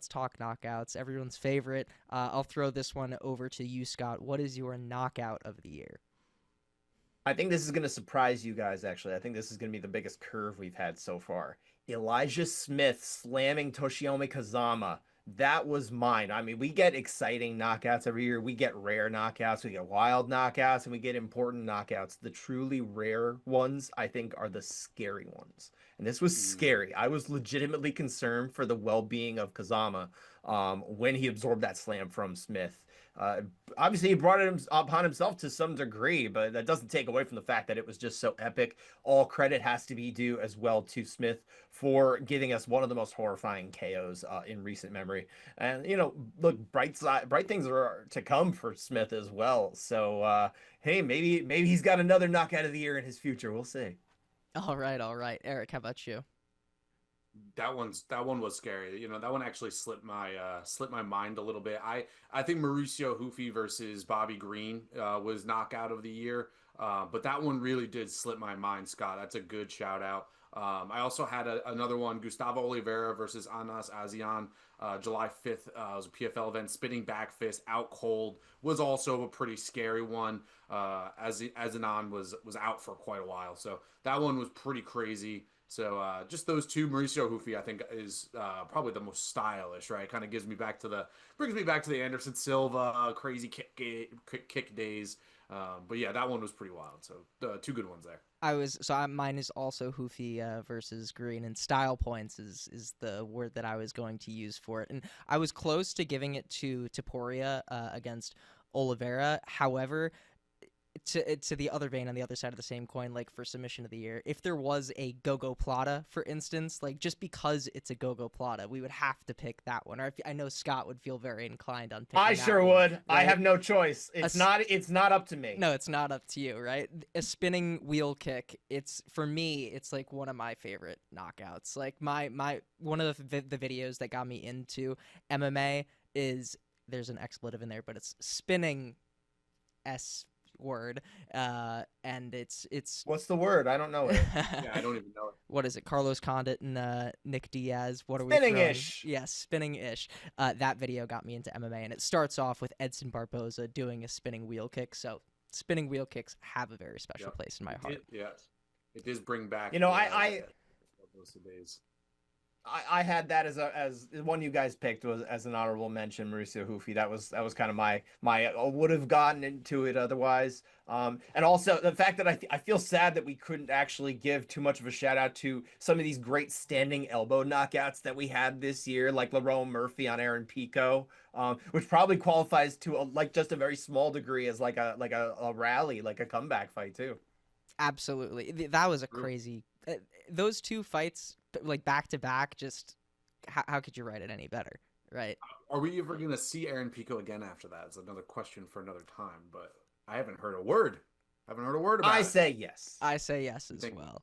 let's talk knockouts. Everyone's favorite. I'll throw this one over to you, Scott. What is your knockout of the year? I think this is going to surprise you guys, actually. I think this is going to be the biggest curve we've had so far. Elijah Smith slamming Toshiomi Kazama. That was mine. I mean, we get exciting knockouts every year. We get rare knockouts, we get wild knockouts, and we get important knockouts. The truly rare ones, I think, are the scary ones. And this was Mm. scary. I was legitimately concerned for the well-being of Kazama when he absorbed that slam from Smith. Uh, Obviously, he brought it upon himself to some degree, but that doesn't take away from the fact that it was just so epic. All credit has to be due as well to Smith for giving us one of the most horrifying KOs in recent memory. And look, bright things are to come for Smith as well. So hey, maybe he's got another knockout of the year in his future. We'll see. All right, all right. Eric, how about you? That one was scary. That one actually slipped my mind a little bit. I think Mauricio Hufi versus Bobby Green was knockout of the year. But that one really did slip my mind, Scott. That's a good shout out. I also had another one, Gustavo Oliveira versus Anas Azian, July 5th. It was a PFL event. Spinning back fist, out cold, was also a pretty scary one. Azian was out for quite a while, so that one was pretty crazy. So just those two, Mauricio Hufi, I think is probably the most stylish, right? Kind of brings me back to the Anderson Silva crazy kick days. But yeah, that one was pretty wild. So two good ones there. Mine is also Hoofy versus Green, and style points is the word that I was going to use for it. And I was close to giving it to Taporia against Oliveira. However, to the other vein, on the other side of the same coin, like for submission of the year, if there was a Gogo Plata, for instance, like just because it's a Gogo Plata, we would have to pick that one. Or I know Scott would feel very inclined on I picking that sure one, would. I right? have no choice. A, It's not up to me. no, it's not up to you, right? A spinning wheel kick. It's for me. It's like one of my favorite knockouts. Like my one of the videos that got me into MMA is, there's an expletive in there, but it's spinning s word, and it's What's the word? I don't know it. Yeah, I don't even know it. what is it? Carlos Condit and Nick Diaz. What are we Spinning throwing? ish. Yes, spinning ish. That video got me into MMA, and it starts off with Edson Barboza doing a spinning wheel kick. So spinning wheel kicks have a very special Yep. place in my It heart. did, yeah. It does bring back You know, I those days. I had that as one you guys picked was as an honorable mention, Mauricio Hufi. That was kind of my would have gotten into it otherwise. And also the fact that I feel sad that we couldn't actually give too much of a shout out to some of these great standing elbow knockouts that we had this year, like Lerone Murphy on Aaron Pico, which probably qualifies to like just a very small degree as like a rally, like a comeback fight too. Absolutely, that was a True. crazy. Those two fights, like back to back, just how could you write it any better, right? Are we ever gonna see Aaron Pico again after that? It's another question for another time. But I haven't heard a word. I haven't heard a word I about it. say yes. I say yes You as think? well.